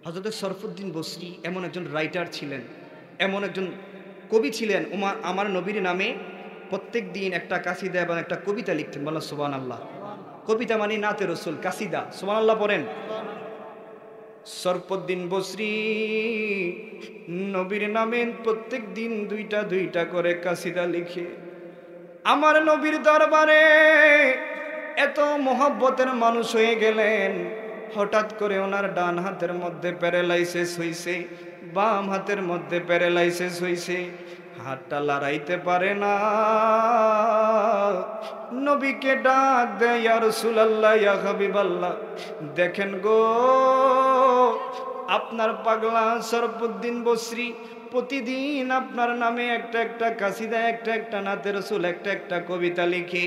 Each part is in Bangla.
হযরত শরফুদ্দীন বসরি এমন একজন রাইটার ছিলেন, এমন একজন কবি ছিলেন। আমার নবীর নামে প্রত্যেক দিন একটা কাসিদা এবং একটা কবিতা লিখতেন। বলেন সুবহানাল্লাহ। কবিতা মানে নাতে রসুল, কাসিদা। সুবহানাল্লাহ পড়েন। শরফুদ্দীন বসরি নবীর নামে প্রত্যেক দিন দুইটা দুইটা করে কাসিদা লিখে আমার নবীর দরবারে এত মহব্বতের মানুষ হয়ে গেলেন। হঠাৎ করে ওনার ডান হাতের মধ্যে প্যারালাইসিস হইছে, বাম হাতের মধ্যে প্যারালাইসিস হইছে, হাতটা লড়াইতে পারে না। নবীকে ডাক দেয়, ইয়া রাসূলুল্লাহ, ইয়া হাবিবাল্লাহ, দেখেন গো আপনার পাগলা শরফুদ্দীন বসরি প্রতিদিন আপনার নামে একটা একটা কাসিদা, একটা একটা নাতে রসুল, একটা একটা কবিতা লিখে,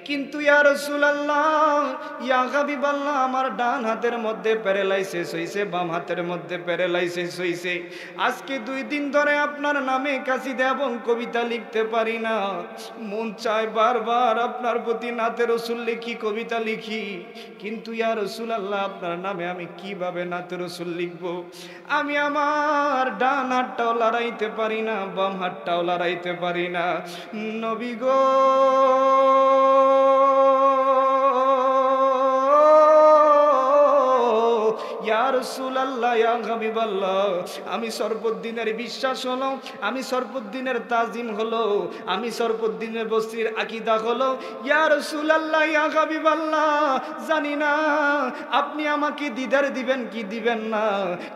কিন্তু ইয়া রাসূলুল্লাহ, ইয়া হাবিবাল্লাহ, আমার ডান হাতের মধ্যে প্যারালাইসিস হইছে, বাম হাতের মধ্যে প্যারালাইসিস হইছে। আজকে 2 দিন ধরে আপনার নামে কাসিদা এবং কবিতা লিখতে পারি না। মন চায় বারবার আপনার প্রতি নাতে রসুল লিখি, কবিতা লিখি, কিন্তু ইয়া রাসূলুল্লাহ আপনার নামে আমি কিভাবে নাতে রসুল লিখব? আমি আমার ডান হাতটাও লড়াইতে পারি না, বাম হাতটাও লড়াইতে পারি না। নবী গো ইয়া রাসূলুল্লাহ, ইয়া হাবিবাল্লাহ, আমি শরফুদ্দীনের বিশ্বাস হলো, আমি শরফুদ্দীনের তাজিম হলো, আমি শরফুদ্দীনের বসরির আকীদা হলো, ইয়া রাসূলুল্লাহ, ইয়া হাবিবাল্লাহ, জানি না আপনি আমাকে দিদার দিবেন কি দিবেন না,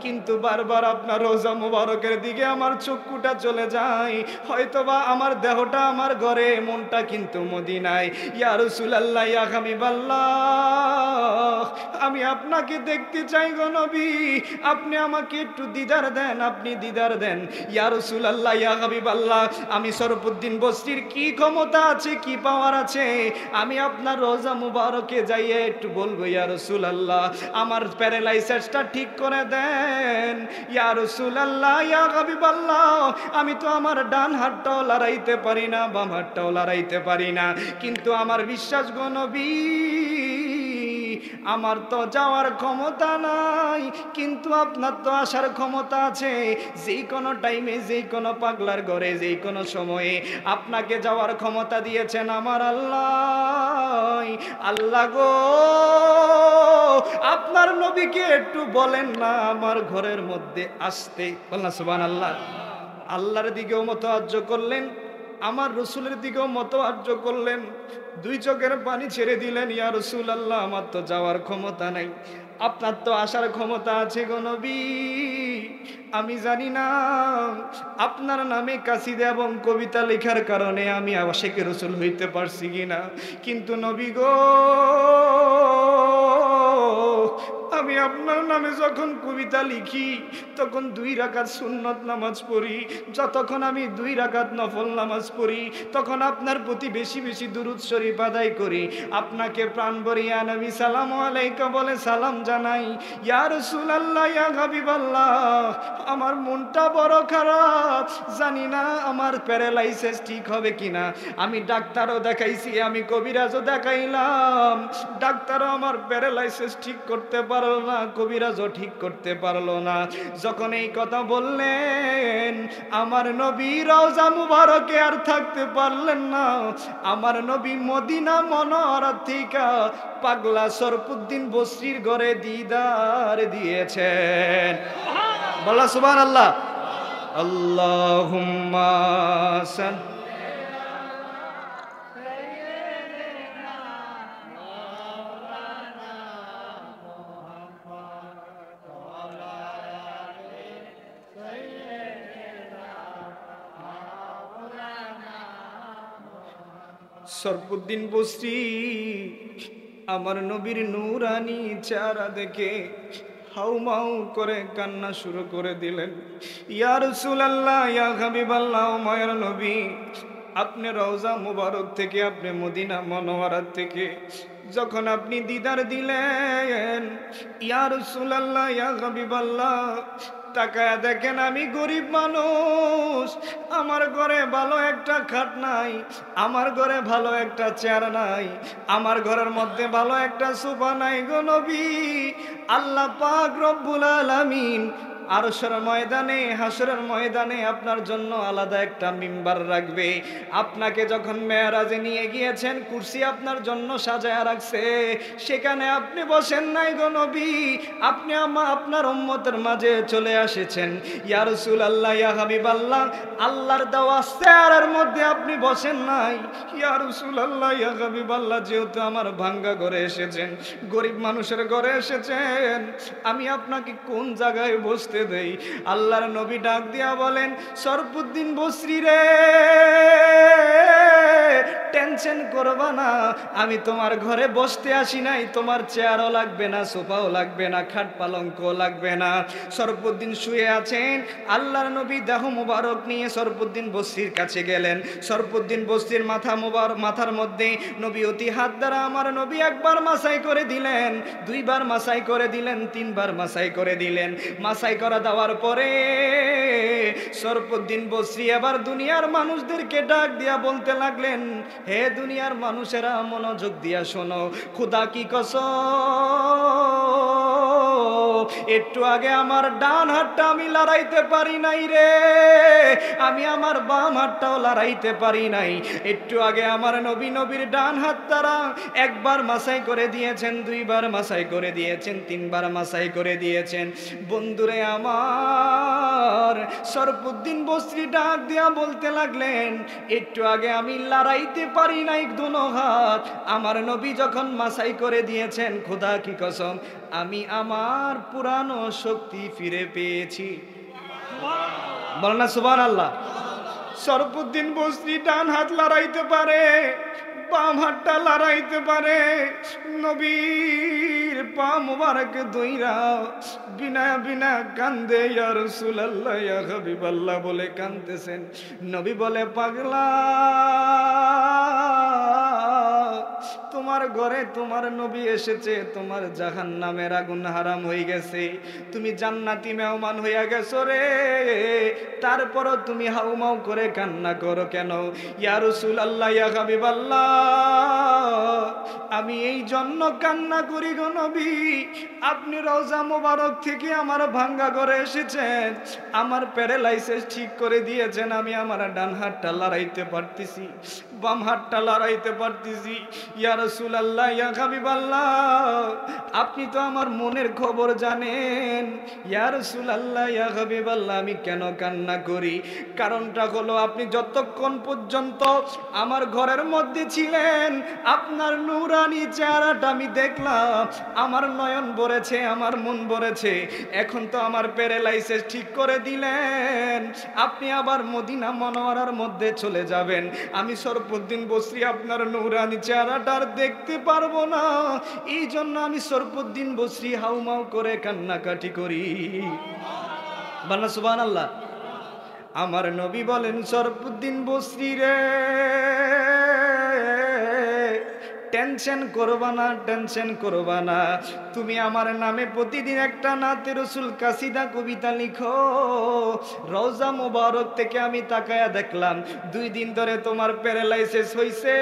কিন্তু বারবার আপনার রোজা মুবারকের দিকে আমার চক্ষুটা চলে যায়। হয়তোবা আমার দেহটা আমার ঘরে, মনটা কিন্তু মদিনায়। ইয়া রাসূলুল্লাহ, ইয়া হাবিবাল্লাহ, আমি আপনাকে দেখতে চাই গো নবী, আপনি আমাকে একটু দিদার দেন, আপনি দিদার দেন। ইয়া রাসূলুল্লাহ, ইয়া হাবিবাল্লাহ, আমি শরফুদ্দীন বসরির কি ক্ষমতা আছে, কি পাওয়ার আছে, আমি আপনার রোজা মুবারকে যাইয়ে একটু বলবো, ইয়া রাসূলুল্লাহ আমার প্যারালাইসিসটা ঠিক করে দেন। ইয়া রাসূলুল্লাহ, ইয়া হাবিবাল্লাহ, আমি তো আমার ডান হাতটাও লড়াইতে পারি না, বাম হাতটাও লড়াইতে পারি না, কিন্তু আমার বিশ্বাস গো নবী, আমার তো যাওয়ার ক্ষমতা নাই, কিন্তু আপনার তো আসার ক্ষমতা আছে। যেই কোনো টাইমে, যেই কোনো পাগলার ঘরে, যেই কোনো সময়ে আপনাকে যাওয়ার ক্ষমতা দিয়েছেন আমার আল্লাহ। আল্লাহ গো, আপনার নবীকে একটু বলেন না আমার ঘরের মধ্যে আসতে। বলনা সুবহানাল্লাহ। আল্লাহর দিকেও মতওয়াজ্জ করলেন, আমার রসুলের দিকেও মতওয়াজ্জ করলেন, 2 চোখের পানি ছেড়ে দিলেন। ইয়া রাসূলুল্লাহ, আমার তো যাওয়ার ক্ষমতা নাই, আপনার তো আসার ক্ষমতা আছে গো নবী। আমি জানি না আপনার নামে কাসিদা এবং কবিতা লেখার কারণে আমি আশিকে রসুল হইতে পারছি কিনা, কিন্তু নবী গো, আমি আপনার নামে যখন কবিতা লিখি তখন 2 রাকাত সুন্নত নামাজ পড়ি, যতক্ষণ আমি 2 রাকাত নফল নামাজ পড়ি তখন আপনার প্রতি বেশি বেশি দুরূদ শরীফ আদায় করি, আপনাকে প্রাণ ভরে ইয়া নবী সালামু আলাইকা বলে সালাম জানাই। ইয়া রাসূলুল্লাহ, ইয়া হাবিবাল্লাহ, আমার মনটা বড় খারাপ, জানি না আমার প্যারালাইসিস ঠিক হবে কিনা। আমি ডাক্তারও দেখাইছি, আমি কবিরাজও দেখাইলাম, ডাক্তারও আমার প্যারালাইসিস ঠিক করতে পারলো না, কবিরাজও ঠিক করতে পারলো না। যখন এই কথা বললেন আমার নবী রওজা মুবারকে আর থাকতে পারলেন না, আমার নবী মদিনা মনোহরা থেকে পাগলা শরফুদ্দীন বসরির ঘরে দিদার দিয়েছেন। বলা সুবহানাল্লাহ। আল্লাহুম্মা সাল্লি শরফুদ্দীন বসরি আমার নবীর নূরানি চেহারা দেখে হাউমাউ করে কান্না শুরু করে দিলেন। ইয়া রাসূলুল্লাহ, ইয়া হাবিবাল্লাহ, মায়ের নবী, আপনি রওজা মুবারক থেকে, আপনি মদিনা মনোহরা থেকে যখন আপনি দিদার দিলেন, ইয়া রাসূলুল্লাহ, ইয়া হাবিবাল্লাহ, তাকায়া দেখেন আমি গরিব মানুষ, আমার ঘরে ভালো একটা খাট নাই, আমার ঘরে ভালো একটা চেয়ার নাই, আমার ঘরের মধ্যে ভালো একটা সোফা নাই গো নবী। আল্লাহ পাক রব্বুল আলামিন আরশের ময়দানে, হাসরের ময়দানে আপনার জন্য আলাদা একটা মিম্বার রাখবে। আপনাকে যখন মেরাজে নিয়ে গিয়েছেন, কুরসি আপনার জন্য সাজায়া রাখছে, সেখানে আপনি বসেন নাই গো নবী, আপনি আপনার উম্মতের মাঝে চলে এসেছেন। ইয়া রাসূলুল্লাহ, ইয়া হাবিবাল্লাহ, আল্লাহর দেওয়া চেয়ারের মধ্যে আপনি বসেন নাই। ইয়া রাসূলুল্লাহ, ইয়া হাবিবাল্লাহ, যেহেতু আমার ভাঙ্গা ঘরে এসেছেন, গরিব মানুষের ঘরে এসেছেন, আমি আপনাকে কোন জায়গায় বসতে দেই? আল্লাহর নবী ডাক দিয়া বলেন, শরফুদ্দিন বসরি রে, টেনশন করবা না, আমি তোমার ঘরে বসতে আসি নাই, তোমার চেয়ারও লাগবে না, সোফাও লাগবে না, খাট পালঙ্কও লাগবে না। শরফুদ্দিন শুয়ে আছেন, আল্লাহর নবী দেহ মুবারক নিয়ে শরফুদ্দিন বসরির কাছে গেলেন। শরফুদ্দিন বসরির মাথার মধ্যে নবী অতি হাত দ্বারা আমার নবী একবার মাসাই করে দিলেন, দুইবার মাসাই করে দিলেন, তিনবার মাসাই করে দিলেন। মাসাই করা দেওয়ার পরে শরফুদ্দিন বসরি আবার দুনিয়ার মানুষদেরকে ডাক দিয়া বলতে লাগলেন, হে দুনিয়ার মানুষেরা, মনোযোগ দিয়া শোনো, খোদা কি কসম, একটু আগে আমার ডান হাতটা আমি লড়াইতে পারি নাই রে, আমি আমার বাম হাতটাও লড়াইতে পারি নাই। একটু আগে আমার নবীর ডান হাত তারা একবার মাসাই করে দিয়েছেন, দুইবার মাসাই করে দিয়েছেন, তিনবার মাসাই করে দিয়েছেন। বন্ধুরে আমার, শরফুদ্দিন বসরি ডাক দিয়া বলতে লাগলেন, একটু আগে আমি লড়াইতে পারি নাই দুনো হাত, আমার নবী যখন মাসাই করে দিয়েছেন, খোদা কি কসম, আমি আমার পুরানো শক্তি ফিরে পেয়েছি। বলেন না সুবহানাল্লাহ। শরফুদ্দিন বসরি ডান হাত লড়াইতে পারে, বাম হাতটা লড়াইতে পারে। নবীর পা মুবারক দইরা বিনা বিনা কান্দে, ইয়া রাসূলুল্লাহ, ইয়া হাবিবাল্লাহ বলে কাঁদতেছেন। নবী বলে, পাগলা, তোমার ঘরে তোমার নবী এসেছে, তোমার জাহান্নামের আগুন হারাম হয়ে গেছে, তুমি জান্নাতি মেহমান হইয়া গেছো রে, তারপরও তুমি হাউমাউ করে কান্না করো কেন? ইয়া রাসূলুল্লাহ, ইয়া হাবিবাল্লাহ, আমি এই জন্য কান্না করি গো নবী, আপনি রওজা মোবারক থেকে আমার ভাঙ্গা ঘরে এসেছেন, আমার প্যারালাইসিস ঠিক করে দিয়েছেন, আমি আমার ডান হাতটা লড়াইতে পারতেছি, বাম হাতটা লড়াইতে পারতেছি। ইয়া রাসূলুল্লাহ, ইয়া হাবিবাল্লাহ, আপনি তো আমার মনের খবর জানেন। ইয়া রাসূলুল্লাহ, ইয়া হাবিবাল্লাহ, আমি কেন কান্না করি? কারণটা হলো, আপনি যতক্ষণ পর্যন্ত আমার ঘরের মধ্যে ছিলেন, আপনার নূরানি চেহারাটা আমি দেখলাম, আমার নয়ন ভরেছে, আমার মন ভরেছে। এখন তো আমার প্যারালাইসিস ঠিক করে দিলেন, আপনি আবার মদিনা মনোয়ারার মধ্যে চলে যাবেন, আমি শরফুদ্দিন বসরি আপনার নূরানি চেহারাটা আর দেখতে পারবো না, এই জন্য আমি শরফুদ্দিন বসরি হাউমাউ করে কান্নাকাটি করি। বলেন সুবহানাল্লাহ। আমার নবী বলেন, শরফুদ্দিন বসরি রে, টেনশন করবা না, টেনশন করবা না, তুমি আমার নামে প্রতিদিন একটা নাতে রসুল কাসিদা কবিতা লিখো। রওজা মোবারক থেকে আমি তাকায়া দেখলাম 2 দিন ধরে তোমার প্যারালাইসিস হইছে,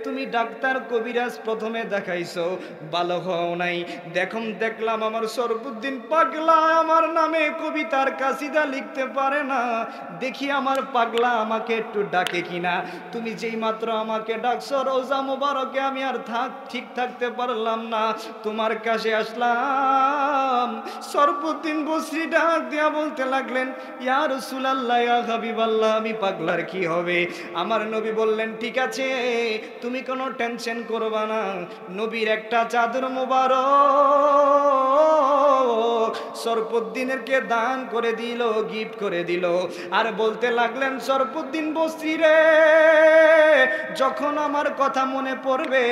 তুমি ডাক্তার কবিরাজ প্রথমে দেখাইছো, ভালো হও নাই, দেখলাম আমার শরফুদ্দিন পাগলা আমার নামে কবিতার কাসিদা লিখতে পারে না, দেখি আমার পাগলা আমাকে একটু ডাকে কিনা। তুমি যেই মাত্র আমাকে ডাকছো রওজা মোবারকে, আমি আর ঠিক থাকতে পারলাম না, তোমার কাছে আসলাম। শরফুদ্দিন বসরি ডাক দিয়া বলতে লাগলেন, ইয়া রাসূলুল্লাহ, ইয়া হাবিবাল্লাহ, আমি পাগলার কি হবে? আমার নবী বললেন, ঠিক আছে, তুমি কোনো টেনশন করবা না। নবীর একটা চাদর মোবারক শরফুদ্দিনেরকে দান করে দিল, গিফট করে দিল, আর বলতে লাগলেন, শরফুদ্দিন বসরি রে, যখন আমার কথা মনে পড়বে,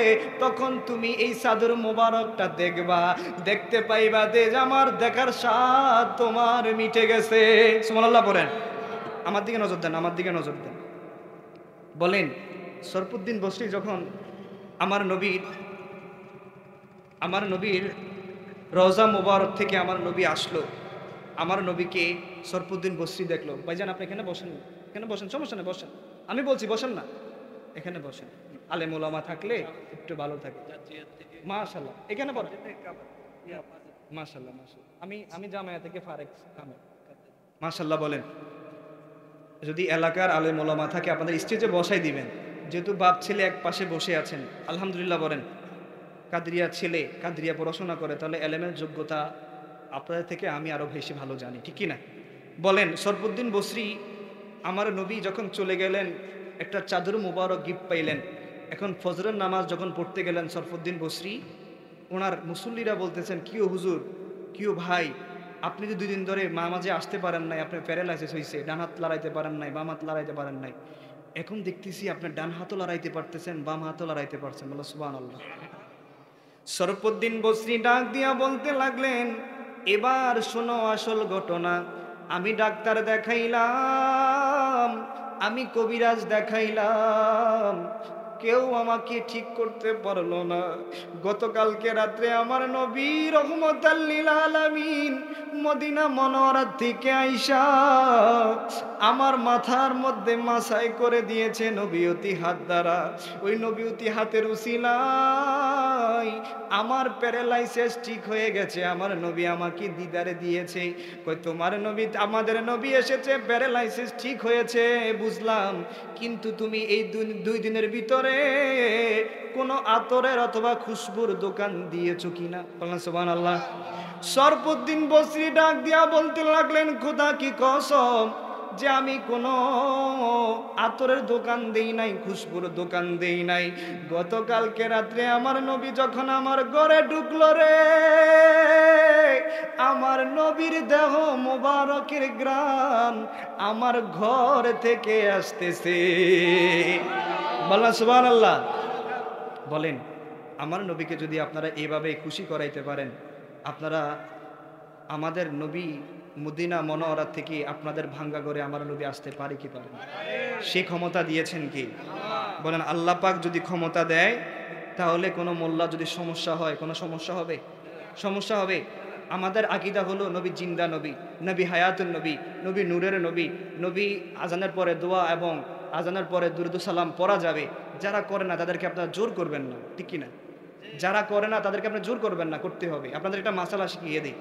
তখন তুমি এই চাদর মোবারকটা দেখবা, দেখতে পাইবা যে আমার দেখার স্বাদ তোমার মিটে গেছে। সুবহানাল্লাহ বলেন। আমার দিকে নজর দেন, আমার দিকে নজর দেন। বলেন, শরফুদ্দিন বসরি যখন আমার নবীর রওজা মোবারক থেকে আমার নবী আসলো, আমার নবীকে সরফুদ্দিন বসরি দেখলো, ভাইজান আপনি এখানে বসেন, এখানে বসেন, সমস্যা নেই বসেন, আমি বলছি বসেন না, এখানে বসেন, আলেম ওলামা থাকলে একটু ভালো থাকে। মাশাআল্লাহ, এখানে বসেন, মাশাআল্লাহ মাশাআল্লাহ, আমি জামায়া থেকে ফারেক কামে, মাশাআল্লাহ বলেন। যদি এলাকার আলেম ওলামা থাকে আপনাদের স্টেজে বসাই দিবেন, যেহেতু বাপ ছেলে এক পাশে বসে আছেন, আলহামদুলিল্লাহ বলেন। কাদরিয়া ছেলে কাদরিয়া পড়াশোনা করে, তাহলে এলেমের যোগ্যতা আপনাদের থেকে আমি আরো বেশি ভালো জানি, ঠিক কি না বলেন। সরফুদ্দিন বসরি আমার নবী যখন চলে গেলেন একটা চাদর মুবারক গিফট পাইলেন। এখন ফজরের নামাজ যখন পড়তে গেলেন সরফুদ্দিন বসরি, ওনার মুসল্লিরা বলতেছেন কিও হুজুর, কিও ভাই, আপনি যে 2 দিন ধরে নামাজে আসতে পারেন নাই, আপনার প্যারালাইসিস হয়েছে, ডান হাত লড়াইতে পারেন নাই, বাম হাত লড়াইতে পারেন নাই, এখন দেখতেছি আপনার ডান হাতও লড়াইতে পারতেছেন, বাম হাতও লড়াইতে পারছেন, বলো সুবহানাল্লাহ। সরফুদ্দিন বসরি ডাক দিয়া বলতে লাগলেন, এবার শোনো আসল ঘটনা। আমি ডাক্তার দেখাইলাম, আমি কবিরাজ দেখাইলাম, কেউ আমাকে ঠিক করতে পারলো না। গতকালকে রাত্রে আমার নবী রহমতাল লিল আলামিন মদিনা মনোয়ারা থেকে আইসা আমার মাথার মধ্যে মাসাই করে দিয়েছে নবীয়তি হাত দ্বারা। ওই নবীয়তি হাতের উসিলায় আমার প্যারালাইসিস ঠিক হয়ে গেছে। আমার নবী আমাকে দিদারে দিয়েছে, কই তোমার নবী, আমাদের নবী এসেছে, প্যারালাইসিস ঠিক হয়েছে বুঝলাম, কিন্তু তুমি এই 2 দিনের ভিতরে কোনো আতরের অথবা খুশবুর দোকান দিয়েছো কিনা? বলেন সুবহানাল্লাহ। সরফুদ্দিন বসরি ডাক দিয়া বলতে লাগলেন, খোদা কি কসম যে আমি কোনো আতরের দোকান দেই নাই, খুশবুর দোকান দেই নাই। গতকালকে রাত্রে আমার নবী যখন আমার ঘরে ঢুকলো রে, আমার নবীর দেহ মোবারকের গ্রাম আমার ঘর থেকে আসতেছে। বলেন সুবহানাল্লাহ। বলেন আমার নবীকে যদি আপনারা এইভাবে খুশি করাইতে পারেন, আপনারা আমাদের নবী মদিনা মনোয়ারা থেকে আপনাদের ভাঙ্গা ঘরে আমার নবী আসতে পারে কি পারে? সে ক্ষমতা দিয়েছেন কি? বলেন আল্লাহ পাক যদি ক্ষমতা দেয়, তাহলে কোনো মোল্লা যদি সমস্যা হয়, কোনো সমস্যা হবে? সমস্যা হবে। আমাদের আকীদা হলো নবী জিন্দা নবী, নবী হায়াতুন নবী, নবী নূরের নবী, নবী আজানের পরে দোয়া এবং আজানের পরে দুরূদ সালাম পড়া যাবে। যারা করে না তাদেরকে আপনারা জোর করবেন না, ঠিক কি না? যারা করে না তাদেরকে আপনারা জোর করবেন না, করতে হবে। আপনাদের একটা মাসালা শিখিয়ে দিই।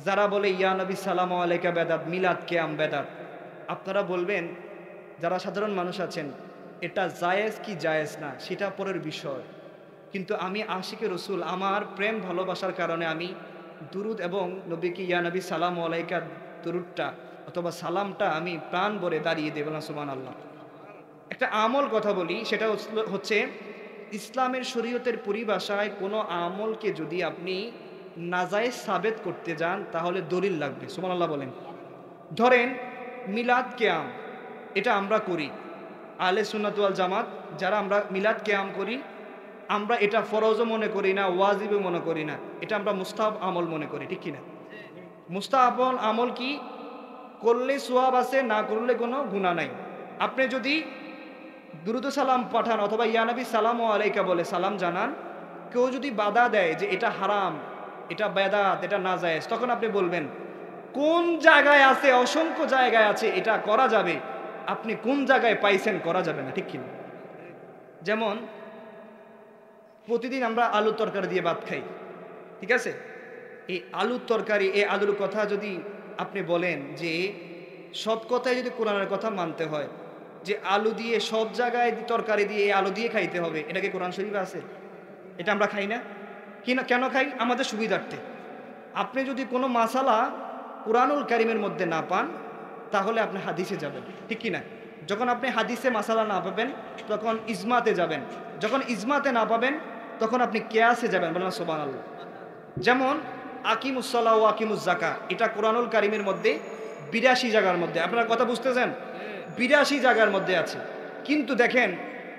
যারা বলে ইয়া নবী সালামু আলাইকা বেদাত, মিলাদ কিয়াম বেদাত, আপনারা বলবেন, যারা সাধারণ মানুষ আছেন, এটা জায়েজ কি জায়েজ না সেটা পরের বিষয়, কিন্তু আমি আশিকে রসুল, আমার প্রেম ভালোবাসার কারণে আমি দুরুদ এবং নবীকে ইয়া নবী সালামু আলাইকা দুরুদটা অথবা সালামটা আমি প্রাণ ভরে দাঁড়িয়ে দেব না। সুবহানাল্লাহ। একটা আমল কথা বলি, সেটা হচ্ছে ইসলামের শরীয়তের পরিভাষায় কোনো আমলকে যদি আপনি নাজায়েজ সাবেত করতে যান তাহলে দলিল লাগবে। সুবহানাল্লাহ বলেন। ধরেন মিলাদ কিয়াম, এটা আমরা করি, আহলে সুন্নাত ওয়াল জামাত যারা আমরা মিলাদ কিয়াম করি, আমরা এটা ফরজও মনে করি না, ওয়াজিবও মনে করি না, এটা আমরা মুস্তাহাব আমল মনে করি, ঠিক কিনা? মুস্তাহাব আমল কি? করলে সওয়াব আছে, না করলে কোনো গুনাহ নাই। আপনি যদি দুরূদ সালাম পাঠান অথবা ইয়া নবী সালামু আলাইকা বলে সালাম জানান, কেউ যদি বাধা দেয় যে এটা হারাম, এটা বেদাত, এটা নাজায়েজ, তখন আপনি বলবেন কোন জায়গায় আছে? অসংখ্য জায়গায় আছে এটা করা যাবে, আপনি কোন জায়গায় পাইছেন করা যাবে না, ঠিক কিনা? যেমন প্রতিদিন আমরা আলুর তরকারি দিয়ে ভাত খাই, ঠিক আছে? এই আলুর তরকারি, এই আলুর কথা যদি আপনি বলেন যে সব কথাই যদি কোরআনের কথা মানতে হয়, যে আলু দিয়ে সব জায়গায় তরকারি দিয়ে আলু দিয়ে খাইতে হবে, এটা কি কোরআন শরীফে আছে? এটা আমরা খাই না। কেন খাই? আমাদের সুবিধার্থে। আপনি যদি কোনো মাসালা কুরআনুল কারীমের মধ্যে না পান, তাহলে আপনি হাদিসে যাবেন, ঠিক কি না? যখন আপনি হাদিসে মাসালা না পাবেন তখন ইজমাতে যাবেন, যখন ইজমাতে না পাবেন তখন আপনি কিয়াসে যাবেন। বলেন সুবহানাল্লাহ। যেমন আকিমুস সালাহ ওয়া আকিমুজ যাকাত, এটা কুরআনুল কারীমের মধ্যে 82 জায়গার মধ্যে, আপনারা কথা বুঝতেছেন? 82 জায়গার মধ্যে আছে। কিন্তু দেখেন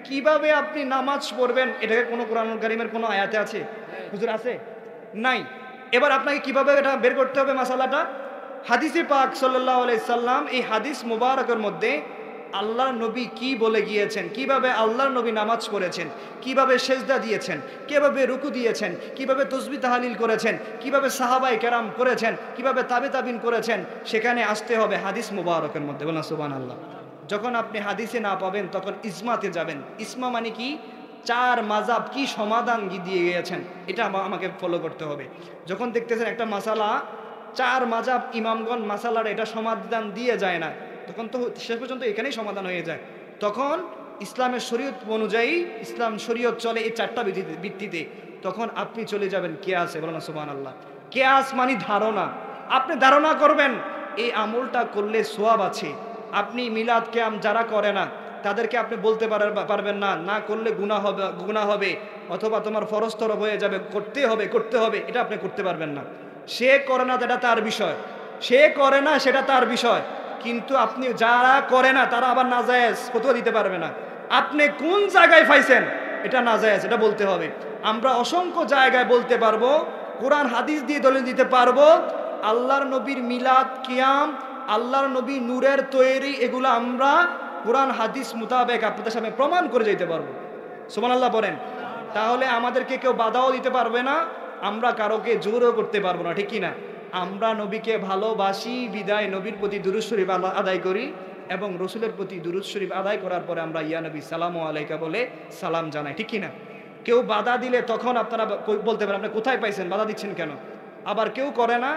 কিভাবে আপনি নামাজ পড়বেন, এটাকে কোনো কুরআনুল কারীমের কোনো আয়াতে আছে? হুজুর আছে? নাই। এবার আপনাকে কিভাবে এটা বের করতে হবে মাসালাটা? হাদিসে পাক সাল্লাল্লাহু আলাইহি সাল্লাম এই হাদিস মুবারকের মধ্যে আল্লাহর নবী কি বলে গিয়েছেন, কিভাবে আল্লাহর নবী নামাজ পড়েছেন, কিভাবে সেজদা দিয়েছেন, কিভাবে রুকু দিয়েছেন, কিভাবে তাসবিহ তাহলিল করেছেন, কিভাবে সাহাবায়ে কেরাম করেছেন, কিভাবে তাবে তাবিন করেছেন, সেখানে আসতে হবে হাদিস মুবারকের মধ্যে। বলুন সুবহানাল্লাহ। যখন আপনি হাদিসে না পাবেন তখন ইজমাতে যাবেন। ইসমা মানে কি? চার মাযহাব কি সমাধান দিয়ে গিয়েছেন, এটা আমাকে ফলো করতে হবে। যখন দেখতেছেন একটা মাসালা চার মাযহাব ইমামগণ মাসালার এটা সমাধান দিয়ে যায় না, তখন তো শেষ পর্যন্ত এখানেই সমাধান হয়ে যায়। তখন ইসলামের শরীয়ত অনুযায়ী ইসলাম শরীয়ত চলে এই চারটা ভিত্তিতে, তখন আপনি চলে যাবেন কিয়াসে। বলেন সুবহানাল্লাহ। কিয়াস মানে ধারণা। আপনি ধারণা করবেন এই আমলটা করলে সওয়াব আছে। আপনি মিলাদ কিয়াম যারা করে না তাদেরকে আপনি বলতে পারবেন না, না করলে গুনাহ হবে অথবা তোমার ফরজ তরফ হয়ে যাবে, করতে হবে, এটা আপনি করতে পারবেন না। সে করে না সেটা তার বিষয়, সে করে না সেটা তার বিষয়, কিন্তু আপনি যারা করে না তারা আবার নাজায়েজ ফতোয়া দিতে পারবে না। আপনি কোন জায়গায় পাইছেন এটা নাজায়েজ, এটা বলতে হবে। আমরা অসংখ্য জায়গায় বলতে পারবো, কোরআন হাদিস দিয়ে দলিল দিতে পারবো। আল্লাহর নবীর মিলাদ কিয়াম, আল্লাহর নবী নূরের তৈরি, এগুলো আমরা কোরআন হাদিস মোতাবেক আপনাদের সামনে প্রমাণ করে যেতে পারবো। সুবহানাল্লাহ বলেন। তাহলে আমাদেরকে কেউ বাধাও দিতে পারবে না, আমরা কারোকে জোরও করতে পারবো না, ঠিক কি না? আমরা নবীকে ভালোবাসি বিদায় নবীর প্রতি দুরূদ শরীফ আদায় করি, এবং রসুলের প্রতি দুরূদ শরীফ আদায় করার পরে আমরা ইয়া নবী সালামু আলাইকা বলে সালাম জানাই, ঠিক কি না? কেউ বাধা দিলে তখন আপনারা বলতে পারেন আপনি কোথায় পাইছেন, বাধা দিচ্ছেন কেন? আবার কেউ করে না,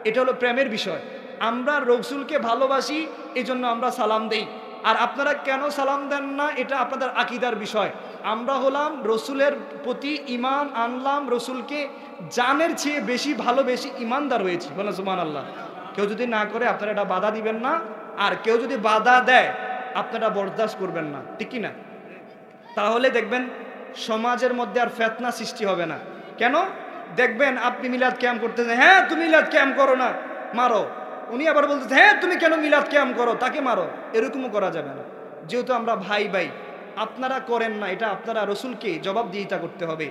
এটা হলো প্রেমের বিষয়। আমরা রসুলকে ভালোবাসি এই জন্য আমরা সালাম দেই, আর আপনারা কেন সালাম দেন না এটা আপনাদের আকীদার বিষয়। আমরা হলাম রসুলের প্রতি ঈমান আনলাম, রসুলকে জানের চেয়ে বেশি ভালোবেসে ঈমানদার হয়েছি। বলেন সুবহানাল্লাহ। কেউ যদি না করে আপনারা এটা বাধা দিবেন না, আর কেউ যদি বাধা দেয় আপনারা বরদাস্ত করবেন না, ঠিক কি না? তাহলে দেখবেন সমাজের মধ্যে আর ফিতনা সৃষ্টি হবে না। কেন? দেখবেন আপনি মিলাদ কিয়াম করতেছেন, হ্যাঁ তুমি মিলাদ কিয়াম করো না, মারো। উনি আবার বলতেছে হ্যাঁ তুমি কেন মিলাদ কিয়াম করো, তাকে মারো। এরকমও করা যাবে না। যেহেতু আমরা ভাই ভাই, আপনারা করেন না, এটা আপনারা রসুলকে জবাবদিহিতা করতে হবে।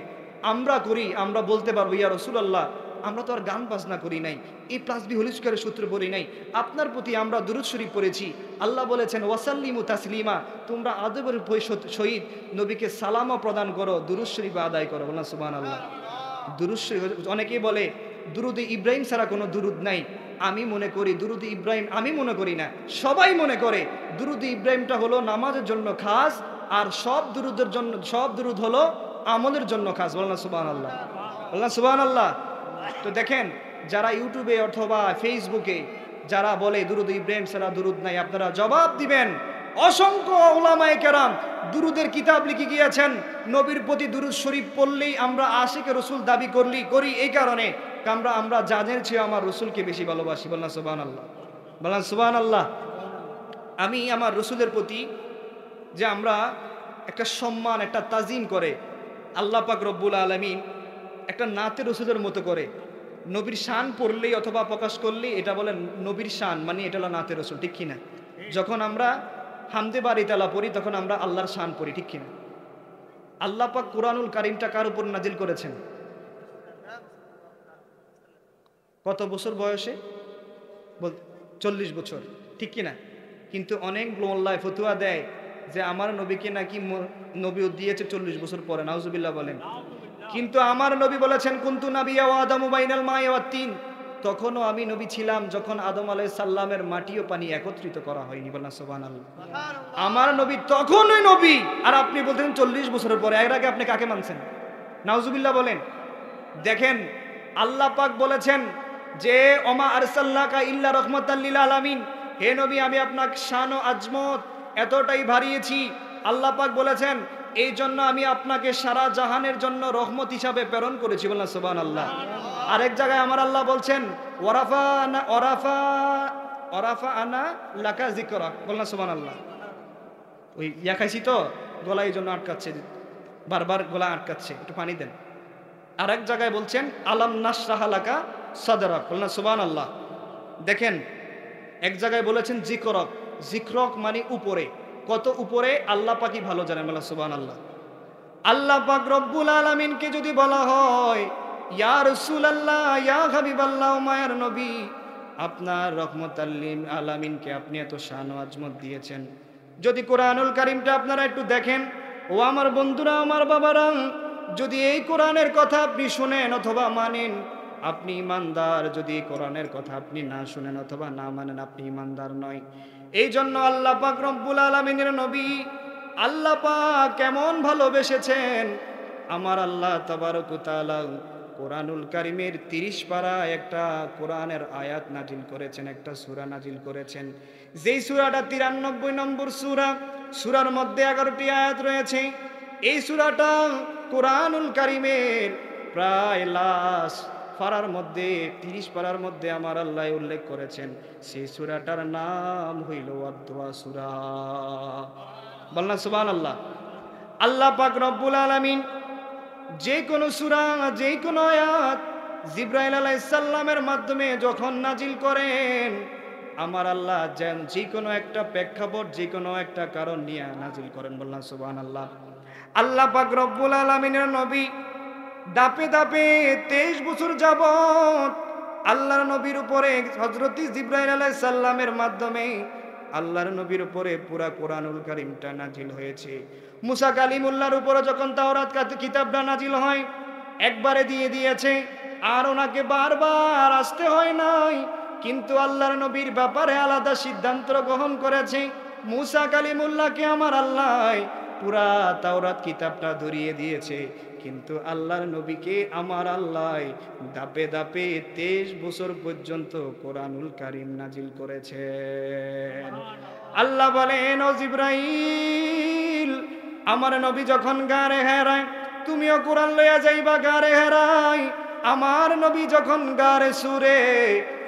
আমরা করি, আমরা বলতে পারবো ইয়া রাসূলুল্লাহ, আমরা তো আর গান বাজনা করি নাই, এই প্লাসবি হলিস্কারের সূত্র পড়ি নাই, আপনার প্রতি আমরা দুরূদ শরীফ পড়েছি। আল্লাহ বলেছেন ওয়াসাল্লিমু তাসলিমা, তোমরা আদবের সহিত নবীকে সালামও প্রদান করো, দুরূদ শরীফ আদায় করো। বলুন সুবহানাল্লাহ। দুরূদ শরীফ, অনেকেই বলে দুরুদ ইব্রাহিম ছাড়া কোনো দুরুদ নাই। আমি মনে করি দুরুদ ইব্রাহিম, আমি মনে করি না, সবাই মনে করে দুরুদ ইব্রাহিমটা হলো নামাজের জন্য খাস, আর সব দুরুদ হলো আমলের জন্য খাস। বলুন সুবহানাল্লাহ। বলুন সুবহানাল্লাহ। তো দেখেন যারা ইউটিউবে অথবা ফেসবুকে যারা বলে দুরুদ ইব্রাহিম ছাড়া দুরুদ নাই, আপনারা জবাব দিবেন অসংখ্য উলামায়ে কেরাম দুরুদের কিতাব লিখে গিয়েছেন। নবীর প্রতি দুরুদ শরীফ পড়লেই আমরা আশিকে রসুল দাবি করি এই কারণে আমরা জানের চেয়ে আমার রসুলকে বেশি ভালোবাসি। বললাম সুবহানাল্লাহ। বললাম সুবহানাল্লাহ। আমি আমার রসুলের প্রতি যে আমরা একটা সম্মান, একটা তাজিম করে, আল্লাহ পাক রব্বুল আলামিন একটা নাতে রসুলের মতো করে নবীর শান পড়লেই অথবা প্রকাশ করলেই এটা বলে নবীর শান, মানে এটা হলো নাতে রসুল, ঠিক কিনা? যখন আমরা হামদে বারি তালা পড়ি তখন আমরা আল্লাহর শান পড়ি, ঠিক কিনা? আল্লাহ পাক কুরআনুল কারীমটা কার উপর নাজিল করেছেন? কত বছর বয়সে? 40 বছর, ঠিক কিনা? কিন্তু অনেক মোল্লায় ফতুয়া দেয় যে আমার নবীকে নাকি নবী দিয়েছে 40 বছর পরে। নাউজুবিল্লাহ বলেন। কিন্তু আমার নবী বলেছেন কুনতু নাবিয়্যা ওয়া আদামু বাইনাল মাই ওয়াত তিন, তখনও আমি নবী ছিলাম যখন আদম আলাইহিস সালামের মাটি ও পানি একত্রিত করা হয়নি। বলেন সুবহানাল্লাহ। আমার নবী তখনই নবী, আর আপনি বলতেন 40 বছরের পরে। এর আগে আপনি কাকে মানছেন? নাউজুবিল্লাহ বলেন। দেখেন আল্লাহ পাক বলেছেন যে ওমা আরসালনাকা ইল্লা রাহমাতাল লিল আলামিন, হে নবী আমি আপনার শান ও আজমত এতটাই বাড়িয়েছি। আল্লাহ পাক বলেছেন এই জন্য আমি আপনাকে সারা জাহানের জন্য রহমত হিসাবে প্রেরণ করেছি। বললাম সুবহানাল্লাহ। আরেক জায়গায় আমার আল্লাহ বলছেন ওরাফা আনা লাকা যিকরা। বললাম সুবহানাল্লাহ। ওই ইয়া খাইছি তো গলা, এই জন্য আটকাচ্ছে, বারবার গলা আটকাচ্ছে, একটু পানি দেন। আরেক জায়গায় বলছেন আলাম নাশরাহ লাকা সাদরাক। বললাম সুবহানাল্লাহ। দেখেন এক জায়গায় বলেছেন যিকরক, যিকরক মানে উপরে, কত উপরে আল্লাহ পাকই ভালো জানেন। বলা সুবহানাল্লাহ। আল্লাহ পাক রব্বুল আলামিনকে যদি বলা হয় ইয়া রাসূলুল্লাহ, ইয়া হাবিবাল্লাহ, মায়ের নবী, আপনার রহমতুল লিল আলামিনকে আপনি এত শান ও আজমত দিয়েছেন, যদি কোরআনুল কারীমটা আপনারা একটু দেখেন, ও আমার বন্ধুরা, আমার বাবারা, যদি এই কোরআনের কথা আপনি শুনেন অথবা মানেন, আপনি ইমানদার। যদি কোরআনের কথা আপনি না শুনেন অথবা না মানেন, আপনি ইমানদার নয়। এই জন্য আল্লাহ পাক রব্বুল আলামিনের নবী, আল্লাহ পাক কেমন ভালোবেসেছেন। আমার আল্লাহ তাবারক ওয়া তাআলা কোরআনুল কারীমের 30 পারা একটা কোরআনের আয়াত নাজিল করেছেন, একটা সূরা নাজিল করেছেন। যেই সূরাটা 93 নম্বর সূরা, সূরার মধ্যে 11টি আয়াত রয়েছে। এই সূরাটা কোরআনুল কারীমের প্রায় লাস্ট পারার মধ্যে, 30 পারার মধ্যে আমার আল্লাহ উল্লেখ করেছেন। সেই সূরাটার নাম হইল ওয়াদ-দুহা সূরা। বলনা সুবহানাল্লাহ। আল্লাহ পাক রব্বুল আলামিন যে কোনো সূরা, যে কোনো আয়াত জিবরাইল আলাইহিস সালামের মাধ্যমে যখন নাজিল করেন, আমার আল্লাহ যে কোনো একটা প্রেক্ষাপট, যে কোনো একটা কারণ নিয়ে নাজিল করেন। বললাম সুবহানাল্লাহ। আল্লাহ পাক রব্বুল আলামিনের নবী দাপে দাপে 23 বছর যাবত আল্লাহর নবীর উপরে হযরত জিবরাইল আলাইহিস সালামের মাধ্যমে আল্লাহর নবীর উপরে পুরা কোরআনুল কারীমটা নাজিল হয়েছে। মুসা কালিমুল্লাহর উপরে যখন তাওরাত কিতাবটা নাজিল হয়, একবারে দিয়ে দিয়েছে, আর ওনাকে বারবার আসতে হয় নাই। কিন্তু আল্লাহর নবীর ব্যাপারে আলাদা সিদ্ধান্ত গ্রহণ করেছে। মুসা কালিমুল্লাহকে আমার আল্লাহ পুরা তাওরাত কিতাবটা ধরিয়ে দিয়েছে, কিন্তু আল্লাহর নবীকে আমার আল্লাহ দাপে দাপে 23 বছর পর্যন্ত কোরআনুল কারীম নাজিল করেছেন। আল্লাহ বলেন, ও জিবরাইল, আমার নবী যখন গারে হেরায়, তুমিও কোরআন লইয়া যাইবা গারে হেরায়। আমার নবী যখন গারে সুরে,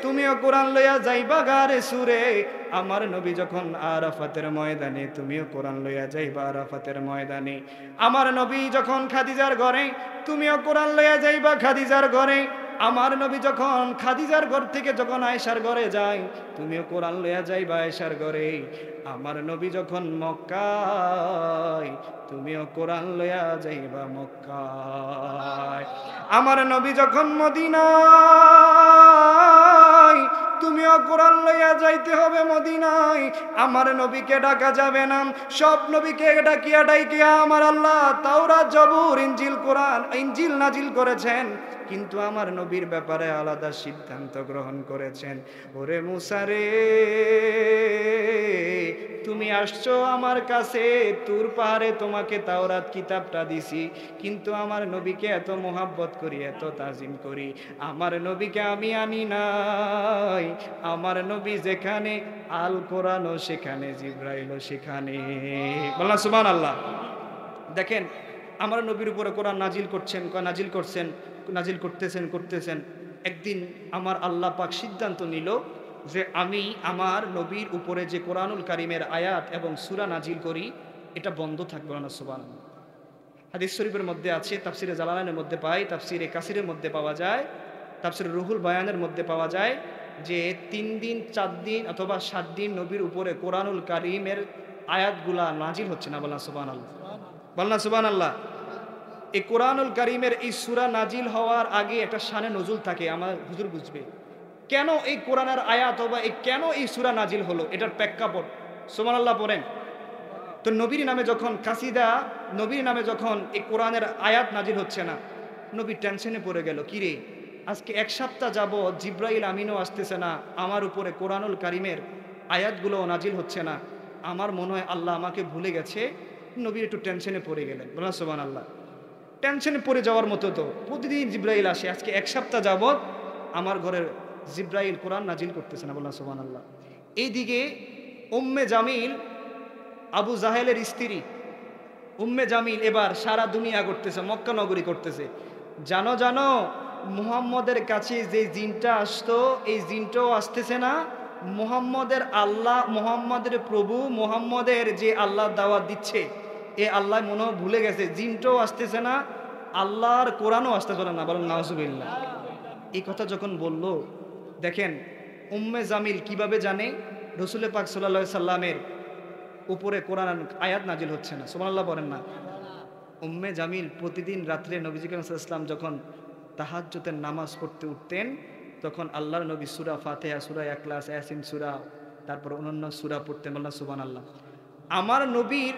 তুমিও কোরআন লইয়া যাইবা গারে সুরে। আমার নবী যখন আরাফাতের ময়দানে, তুমিও কোরআন লইয়া যাইবা আরাফাতের ময়দানে। আমার নবী যখন খাদিজার ঘরে, তুমিও কোরআন লইয়া যাইবা খাদিজার ঘরে। আমার নবী যখন খাদিজার ঘর থেকে যখন আয়েশার ঘরে যায়, তুমিও কোরআন লইয়া যাইবা আয়েশার ঘরে। আমার নবী যখন মক্কায়, তুমিও কোরআন লইয়া যাইবা মক্কায়। আমার নবী যখন মদিনায়, তুমিও কোরআন লইয়া যাইতে হবে মদিনায়। আমার নবীকে ডাকা যাবে না, সব নবীকে ডাকিয়া ডাকিয়া আমার আল্লাহ তাওরাত, জবুর, ইনজিল, কোরআন, ইনজিল নাজিল করেছেন, কিন্তু আমার নবীর ব্যাপারে আলাদা সিদ্ধান্ত গ্রহণ করেছেন। ওরে মুসা রে, তুমি আসছো আমার কাছে, তুর পাহাড়ে তোমাকে তাওরাত কিতাবটা দিছি, কিন্তু আমার নবীকে এত মোহাব্বত করি, এত তাজিম করি, আমার নবীকে আমি আনি নাই। আমার নবী যেখানে আল কোরআনও সেখানে, জিবরাইলও সেখানে। বললাম সুবহানাল্লাহ। দেখেন, আমার নবীর উপরে কোরআন নাজিল করতেছেন। একদিন আমার আল্লাহ পাক সিদ্ধান্ত নিল যে আমি আমার নবীর উপরে যে কোরআনুল কারীমের আয়াত এবং সূরা নাজিল করি, এটা বন্ধ থাকবে না। সুবহানাল্লাহ। হাদিস শরীফের মধ্যে আছে, তাফসিরে জালালাইনের মধ্যে পাই, তাফসিরে কাসিরের মধ্যে পাওয়া যায়, তাফসিরে রুহুল বায়ানের মধ্যে পাওয়া যায় যে 3 দিন 4 দিন অথবা 7 দিন নবীর উপরে কোরআনুল কারীমের আয়াতগুলা নাজিল হচ্ছে না। বলনা সুবহানাল্লাহ। বলনা সুবহানাল্লাহ। এই কোরআনুল কারীমের এই সূরা নাজিল হওয়ার আগে একটা শানে নজুল থাকে, আমার হুজুর বুঝবে কেন এই কোরআনের আয়াত অথবা কেন এই সূরা নাজিল হলো, এটার প্রেক্ষাপট। সুবহানাল্লাহ পড়েন তো। নবীর নামে যখন কাসিদা, নবীর নামে যখন এই কোরআনের আয়াত নাজিল হচ্ছে না, নবী টেনশনে পড়ে গেল, কিরে আজকে 1 সপ্তাহ যাবত জিবরাইল আমিনও আসতেছে না, আমার উপরে কোরআনুল কারীমের আয়াতগুলো নাজিল হচ্ছে না, আমার মনে হয় আল্লাহ আমাকে ভুলে গেছে। নবী একটু টেনশনে পড়ে গেলেন। বলুন সুবহানাল্লাহ। টেনশনে পড়ে যাওয়ার মতো তো, প্রতিদিন জিবরাইল আসে, আজকে 1 সপ্তাহ যাবত আমার ঘরের জিবরাইল কোরআন নাজিল করতেছে না। বলুন সুবহানাল্লাহ। এইদিকে উম্মে জামিল, আবু জাহেলের স্ত্রী উম্মে জামিল এবার সারা দুনিয়া করতেছে, মক্কা নগরী করতেছে। জানো মুহাম্মদের কাছে যে জিনটা আসতো, এই জিনটাও আসতেছে না। মুহাম্মদের আল্লাহ, মুহাম্মদের প্রভু, মুহাম্মদের যে আল্লাহ দাওয়াত দিচ্ছে, এ আল্লাহ মনে ভুলে গেছে, জিনটাও আসতেছে না, আল্লাহর কোরআনও আসতেছে না। বলেন নাউজুবিল্লাহ। এই কথা যখন বলল, দেখেন উম্মে জামিল কিভাবে জানে রাসূল পাক সাল্লাল্লাহু আলাইহি সাল্লামের উপরে কোরআন আয়াত নাজিল হচ্ছে না। সুবহানাল্লাহ বলেন না। উম্মে জামিল প্রতিদিন রাত্রে নবীজি কারীম সাল্লাল্লাহু আলাইহি ওয়াসাল্লাম যখন তাহাজ্জুদের নামাজ পড়তে উঠতেন, তখন আল্লাহর নবী সূরা ফাতিহা, সূরা ইখলাস, ইয়াসিন সূরা, তারপর অন্যান্য সূরা পড়তেন। বলেন সুবহানাল্লাহ। আমার নবীর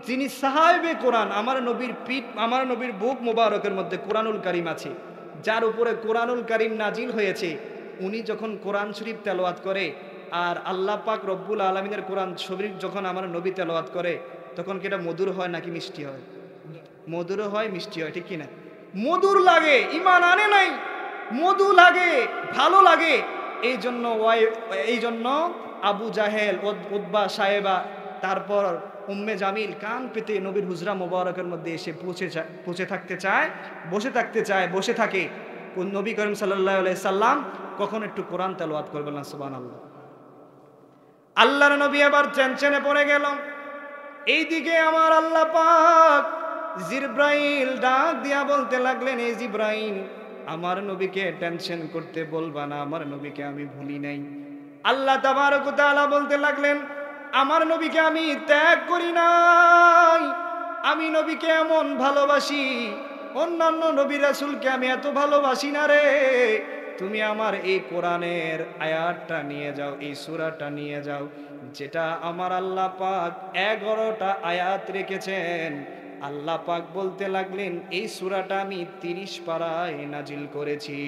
যিনি সাহাবে কোরআন, আমার নবীর পিঠ, আমার নবীর বুক মোবারকের মধ্যে কোরআনুল কারীম আছে, যার উপরে কোরআনুল কারীম নাজিল হয়েছে, উনি যখন কোরআন শরীফ তেলাওয়াত করে আর আল্লাহ পাক রব্বুল আলামিনের কোরআন শরীফ যখন আমার নবী তেলাওয়াত করে, তখন কি এটা মধুর হয় নাকি মিষ্টি হয়? মধুর হয়, মিষ্টি হয়, ঠিক কিনা? মধুর লাগে, ঈমান আনে নাই, মধু লাগে, ভালো লাগে। এই জন্য আবু জাহেল, উতবা, সাহেবা, তারপর উম্মে জামিল কান পেতে নবীর হুজরা মোবারকের মধ্যে এসে বসে থাকতে চায়, বসে থাকে। নবী করিম সাল্লাল্লাহু আলাইহি সাল্লাম কখন একটু কোরআন তেলাওয়াত করবেন না, সুবহানাল্লাহ। আল্লাহর নবী আবার টেনশনে পড়ে গেল। এইদিকে আমার আল্লাহ পাক জিবরাইল ডাক দিয়া বলতে লাগলেন, এই জিবরাইল, আমার নবীকে টেনশন করতে বলবা না, আমার নবীকে আমি ভুলি নাই। আল্লাহ তাবারক ওয়া তাআলা বলতে লাগলেন, আমার নবীকে আমি ত্যাগ করি নাই, আমি নবীকে এমন ভালোবাসি, অন্যান্য নবী রাসূলকে আমি এত ভালোবাসি না রে। তুমি আমার এই কোরআনের আয়াতটা নিয়ে যাও, এই সূরাটা নিয়ে যাও, যেটা আমার আল্লাহ পাক 11টা আয়াত রেখেছেন। আল্লাহ পাক বলতে লাগলেন, এই সূরাটা আমি 30 পারায় নাজিল করেছি।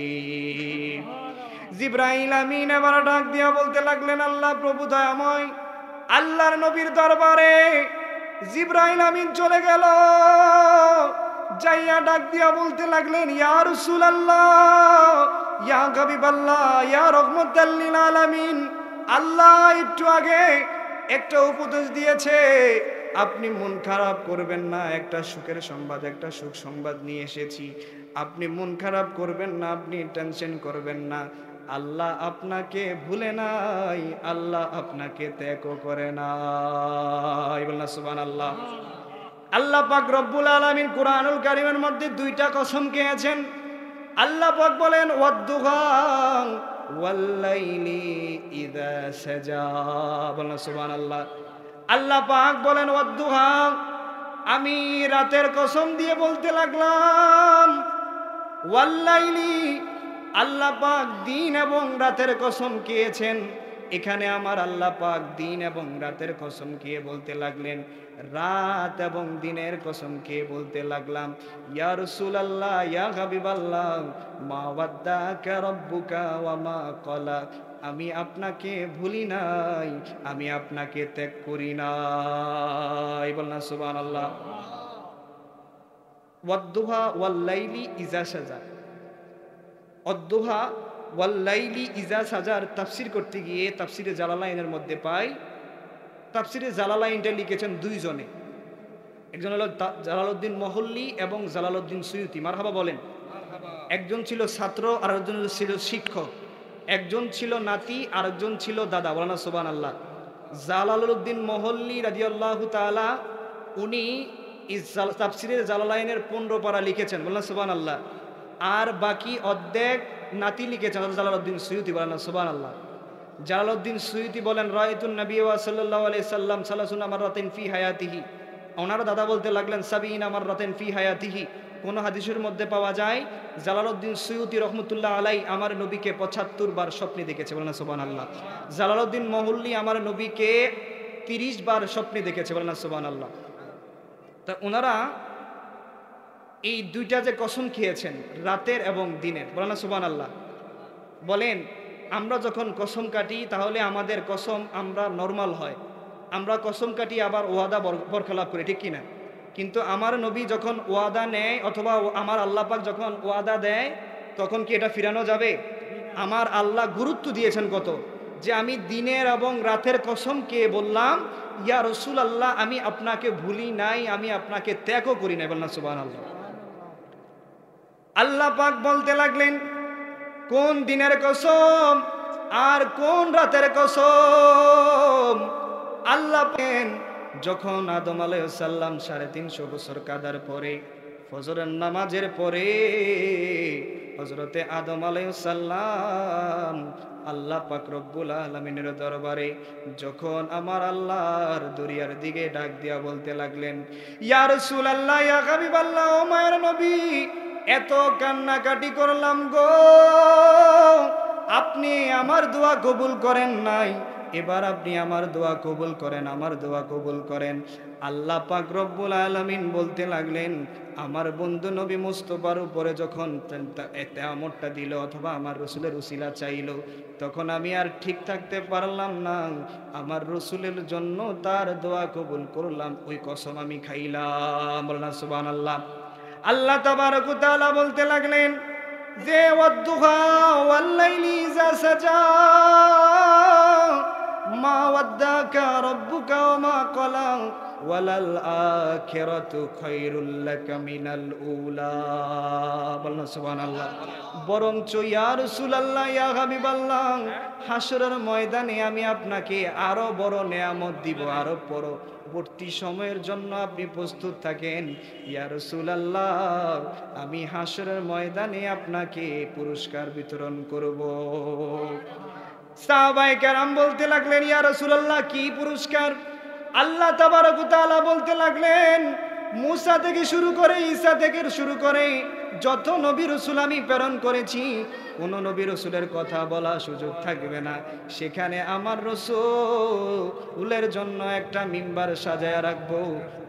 জিবরাইল আমিন এবার ডাক দিয়া বলতে লাগলেন, আল্লাহ প্রভু দয়াময়। আল্লাহর নবীর দরবারে জিবরাইল আমিন চলে গেল, যাইয়া ডাক দিয়া বলতে লাগলেন, ইয়া রাসূলুল্লাহ, ইয়া হাবিবাল্লাহ, ইয়া রাহমাতাল লিল আলামিন, আল্লাহ একটু আগে একটা উপদেশ দিয়েছে, আপনি মন খারাপ করবেন না, একটা সুখের সংবাদ, একটা সুখ সংবাদ নিয়ে এসেছি, আপনি মন খারাপ করবেন না, আপনি টেনশন করবেন না। আল্লাহ আপনাকে ভুলে নাই, আল্লাহ আপনাকে ত্যাগও করে নাই। বলনা সুবহানাল্লাহ। আল্লাহ পাক রব্বুল আলামিন কুরআনুল কারীমের মধ্যে 2টা কসম খেয়েছেন। আল্লাহ পাক বলেন, ওয়াদ-দুহা ওয়াল-লাইলি ইযা সাজা। বলনা সুবহানাল্লাহ। আল্লাহ পাক বলেন, ওয়াদ-দুহা, আমি রাতের কসম দিয়ে বলতে লাগলাম, ওয়াল-লাইলি, আল্লাহ পাক দিন এবং রাতের কসম খেয়েছেন। এখানে আমার আল্লাহ পাক দিন এবং রাতের কসম খেয়ে বলতে লাগলেন, রাত এবং দিনের কসম খেয়ে বলতে লাগলাম, ইয়া রাসূলুল্লাহ, ইয়া হাবিবাল্লাহ, মা ওয়াদ্দাকা রাব্বুকা ওয়া মা ক্বালা, আমি আপনাকে ভুলি নাই, আমি আপনাকে ত্যাগ করি নাই। বলনা সুবহানাল্লাহ। ওয়াদ-দুহা ওয়াল-লাইলি ইযা সাজা। ওয়াদ-দুহা ওয়াল-লাইলি ইযা সাজার তাফসীর করতে গিয়ে তাফসীরে জালালাইনের মধ্যে পাই, তাফসীরে জালালাইনটা লিখেছেন 2 জনে। একজন হলো জালালউদ্দিন মহল্লি এবং জালালউদ্দিন সুয়ুতি। মারহাবা বলেন। একজন ছিল ছাত্র আর একজন ছিল শিক্ষক, একজন ছিল নাতি আর একজন ছিল দাদা। বলেন সুবহানাল্লাহ। জালালউদ্দিন মহল্লি রাদিয়াল্লাহু তাআলা উনি তাফসীরে জালালাইনের 15 পারা লিখেছেন। বলেন সুবহানাল্লাহ। আর বাকি অর্ধেক নাতি লিখেছেন জালালউদ্দিন সুয়ুতি। বলেন সুবহানাল্লাহ। জালালউদ্দিন সুয়ুতি বলেন, রাআইতুন নবী সাল্লাল্লাহু আলাইহি সাল্লাম সালাসুনা মাররাতিন ফি হায়াতিহি। ওনার দাদা বলতে লাগলেন, সাবিনা মাররাতিন ফি হায়াতিহি। কোন হাদিসের মধ্যে পাওয়া যায় জালালউদ্দিন সুয়ুতি রহমতুল্লাহ আলাই আমার নবীকে 75 বার স্বপ্নে দেখেছে। বলেন সুবহানাল্লাহ। জালালউদ্দিন মহল্লি আমার নবীকে 30 বার স্বপ্নে দেখেছে। বলেন সুবহানাল্লাহ। তা ওনারা এই 2টা যে কসম খেয়েছেন, রাতের এবং দিনের, বলেন সুবহানাল্লাহ। বলেন, আমরা যখন কসম কাটি তাহলে আমাদের কসম আমরা নরমাল হয়, আমরা কসম কাটি আবার ওয়াদা বরখলাপ করি, ঠিক কিনা? কিন্তু আমার নবী যখন ওয়াদা নেয় অথবা আমার আল্লাহ পাক যখন ওয়াদা দেয়, তখন কি এটা ফিরানো যাবে? আমার আল্লাহ গুরুত্ব দিয়েছেন কত, যে আমি দিনের এবং রাতের কসম কে বললাম, ইয়া রাসূলুল্লাহ, আমি আপনাকে ভুলি নাই, আমি আপনাকে ত্যাগও করি নাই। বলনা সুবহানাল্লাহ। আল্লাহ পাক বলতে লাগলেন, কোন দিনের কসম আর কোন রাতের কসম? আল্লাহ পেন যখন আদম আলাইহিস সালাম 350 বছর কাদার পরে ফজরের নামাজের পরে হযরতে আদম আলাইহিস সালাম আল্লাহ পাক রব্বুল আলামিনের দরবারে যখন আমার আল্লাহর দরিয়ার দিকে ডাক দিয়া বলতে লাগলেন, ইয়া রাসূলুল্লাহ, ইয়া হাবিবাল্লাহ, ও মায়ের নবী, এত কান্নাকাটি করলাম গো, আপনি আমার দোয়া কবুল করেন নাই, এবার আপনি আমার দোয়া কবুল করেন, আমার দোয়া কবুল করেন। আল্লাহ পাক রব্বুল আলামিন বলতে লাগলেন, আমার বন্ধু নবী মুস্তফার উপরে যখন আমরটা দিল অথবা আমার রসুলের উসিলা চাইল, তখন আমি আর ঠিক থাকতে পারলাম না, আমার রসুলের জন্য তার দোয়া কবুল করলাম, ওই কসম আমি খাইলাম। বললাম সুবহানাল্লাহ। আল্লাহ তাবারক ওয়া তাআলা বলতে লাগলেন যে ওয়াদ্দুহা ওয়াল্লাইলি ইযা সাজা মা ওয়াদ্দাকা রাব্বুকা ওয়া মা ক্বালা ওয়ালাল আখিরাতু খায়রুল লাকা মিনাল উলা। বলনা সুবহানাল্লাহ। বরঞ্চ ইয়া রাসূলুল্লাহ, ইয়া হাবিবাল্লাহ, হাসরের ময়দানে আমি আপনাকে আরো বড় নেয়ামত দিব, আরো পরবর্তী সময়ের জন্য আপনি প্রস্তুত থাকেন। ইয়া রাসূলুল্লাহ, আমি হাসরের ময়দানে আপনাকে পুরস্কার বিতরণ করব। সাহাবায়ে কেরাম বলতে লাগলেন, ইয়া রাসূলুল্লাহ, কি পুরস্কার? আল্লাহ তাবারক ওয়া তাআলা বলতে লাগলেন, মুসা থেকে শুরু করে ঈসা থেকে শুরু করে যত নবী রাসূল আমি প্রেরণ করেছি, কোন নবী রাসূলের কথা বলা সুযোগ থাকবে না। সেখানে আমার রাসূলের জন্য একটা মিম্বার সাজায়া রাখবো,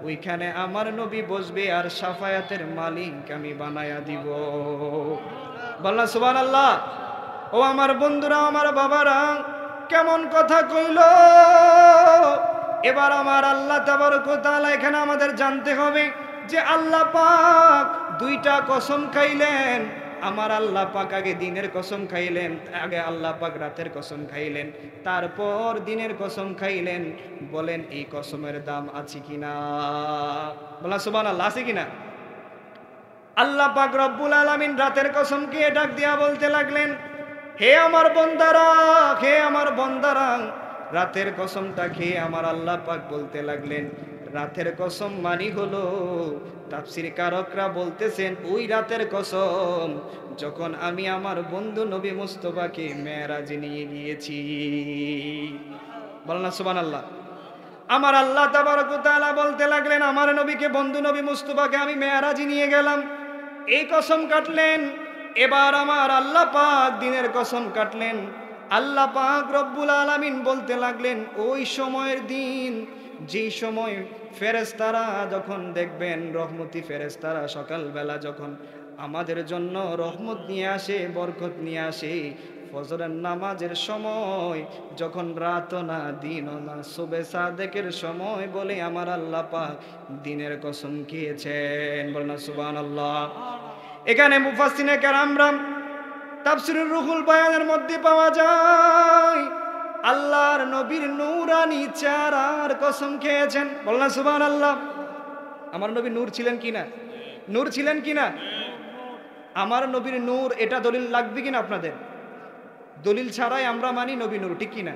ওইখানে আমার নবী বসবে আর শাফায়াতের মালিক আমি বানায়া দিব। বলনা সুবহানাল্লাহ। ও আমার বন্ধুরা, আমার বাবারা, কেমন কথা কইল। এবার আমার আল্লাহ তাবারক ওয়া তাআলা এখানে আমাদের জানতে হবে যে আল্লাহ পাক দুইটা কসম খাইলেন। আমার আল্লাহ পাক আগে দিনের কসম খাইলেন, আগে আল্লাহ পাক রাতের কসম খাইলেন, তারপর দিনের কসম খাইলেন। বলেন এই কসমের দাম আছে কিনা? বলা সুবহানাল্লাহ, আছে কিনা? আল্লাহ পাক রব্বুল আলামিন রাতের কসমকে ডাক দিয়া বলতে লাগলেন, হে আমার বান্দারা, হে আমার বান্দারা, রাতের কসমটা খেয়ে আমার আল্লাহ পাক বলতে লাগলেন, রাতের কসম মানে হলো, তাফসীর কারকরা বলতেছেন ওই রাতের কসম যখন আমি আমার বন্ধু নবী মুস্তাফাকে মেরাজে নিয়ে গিয়েছি। বলেন না সুবহানাল্লাহ। আমার আল্লাহ তাবারক ওয়া তাআলা বলতে লাগলেন, আমার নবীকে, বন্ধু নবী মুস্তাফাকে আমি মেরাজে নিয়ে গেলাম, এই কসম কাটলেন। এবার আমার আল্লাহ পাক দিনের কসম কাটলেন। আল্লাহ পাক রব্বুল আলামিন বলতে লাগলেন, ওই সময়ের দিন, যেই সময় ফেরেশতারা যখন দেখবেন, রহমতি ফেরেশতারা সকালবেলা যখন আমাদের জন্য রহমত নিয়ে আসে, বরকত নিয়ে আসে, ফজরের নামাজের সময় যখন রাত না দিন না সুবে সাদেকের সময় বলে আমার আল্লাহ পাক দিনের কসম খেয়েছেন। বলনা সুবহানাল্লাহ। এখানে মুফাসসিরে কেরামরা তাফসীরুর রুহুল বায়ানের মধ্যে পাওয়া যায় আল্লাহর নবীর নূরানি চেহারার কসম খেয়েছেন। বলনা সুবহানাল্লাহ। আমার নবী নূর ছিলেন কিনা? নূর ছিলেন কিনা? আমার নবীর নূর, এটা দলিল লাগবে কিনা আপনাদের? দলিল ছাড়াই আমরা মানি নবী নূর, ঠিক কিনা?